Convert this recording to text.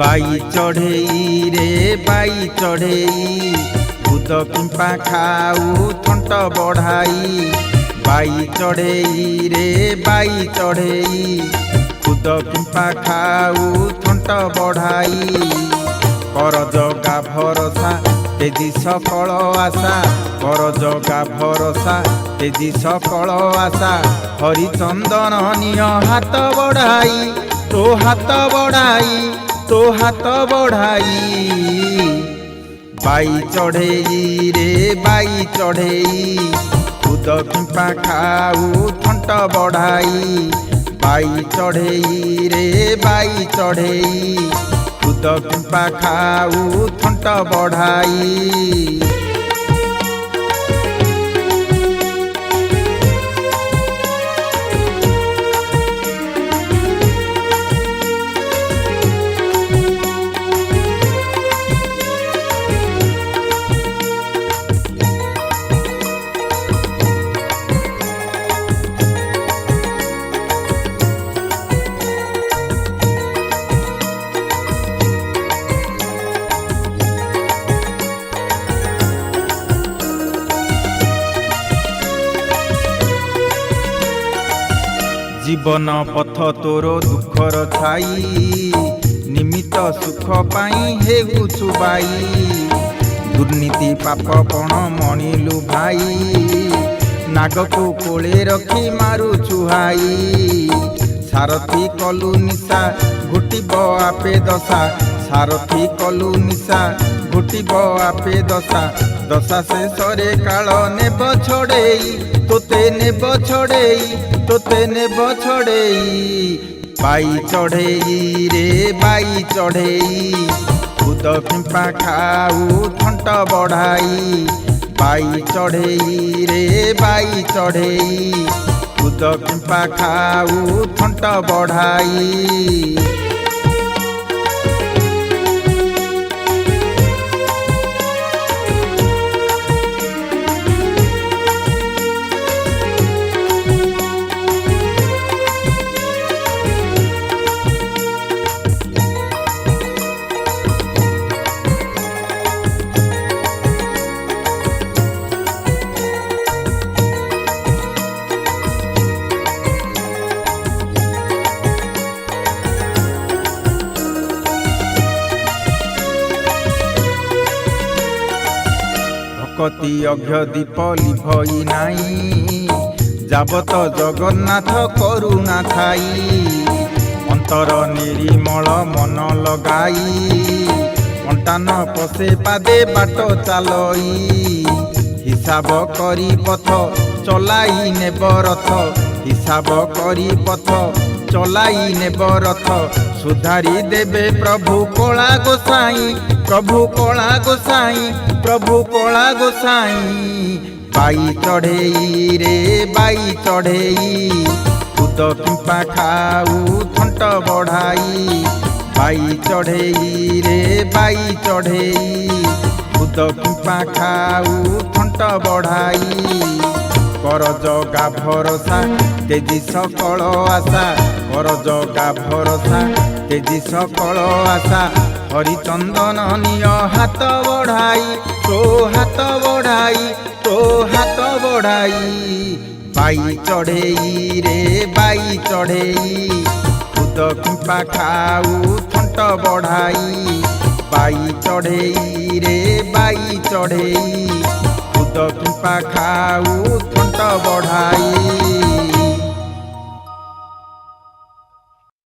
By चढ़ेई रे by चढ़ेई खुद किंपा खाऊ थंट बढ़ाई। बाई चढ़ेई रे बाई चढ़ेई खुद किंपा खाऊ थंट बढ़ाई। कर जगा भरोसा तेजी सकल आशा कर जगा भरोसा तेजी सकल आशा। हरिचंदन निय हाथ बढ़ाई तो हाथ बढ़ाई तो हाथ बढ़ाई। बाई चढ़ेई रे बाई चढ़ेई खुद किंपा खाऊ थंट बढ़ाई। बाई चढ़ेई रे बाई चढ़ेई खुद किंपा खाऊ थंट बढ़ाई। जीवन पथ तोर दुखर छाई निमित्त सुख पाई हेउछु बाई। दुर्नीति पाप पण मणिलु भाई नाग को कोले रखी मारु चुहाई। सारथी कलु निशा घुटिब आपे दशा सारथी कलु निशा घुटिब आपे दशा। दशा शेषरे काल नेब छोड़ेई तोते नेब छोड़ेई तोते नेब छोड़ेई। बाई चढ़ेई रे बाई चढ़ेई खुद किंपा खाऊ थंट बढ़ाई। बाई चढ़ेई रे बाई चढ़ेई खुद किंपा खाऊ थंट बढ़ाई। भक्ति अघ्य दीप लिभई नाई जाबत जगन्नाथ करुणा थाई। अंतर निर्मल मन लगाई अंटान पसे पादे बाट चालई। हिसाब करी पथ चलाई नेब रथ हिसाब करी पथ चलाई नेब रथ। सुधारी देबे प्रभु कला गोसाई प्रभु कला गोसाई प्रभु कला गोसाई। बाई चढ़ेई रे बाई चढ़ेई खुद किंपा खाऊ थंट बढ़ाई। बाई चढ़ेई रे बाई चढ़ेई खुद किंपा खाऊ थंट बढ़ाई। कर जगा भरोसा तेजी सकल आशा कर जगा भरोसा तेजी सकल आशा। हरिचंदन निय हाथ बढ़ाई तो हाथ बढ़ाई तो हाथ बढ़ाई। बाई चढ़ेई रे बाई चढ़ेई खुद किंपा खाऊ थंट बढ़ाई। बाई चढ़ेई रे बाई चढ़ेई खुद किंपा खाऊ थंट बढ़ाई।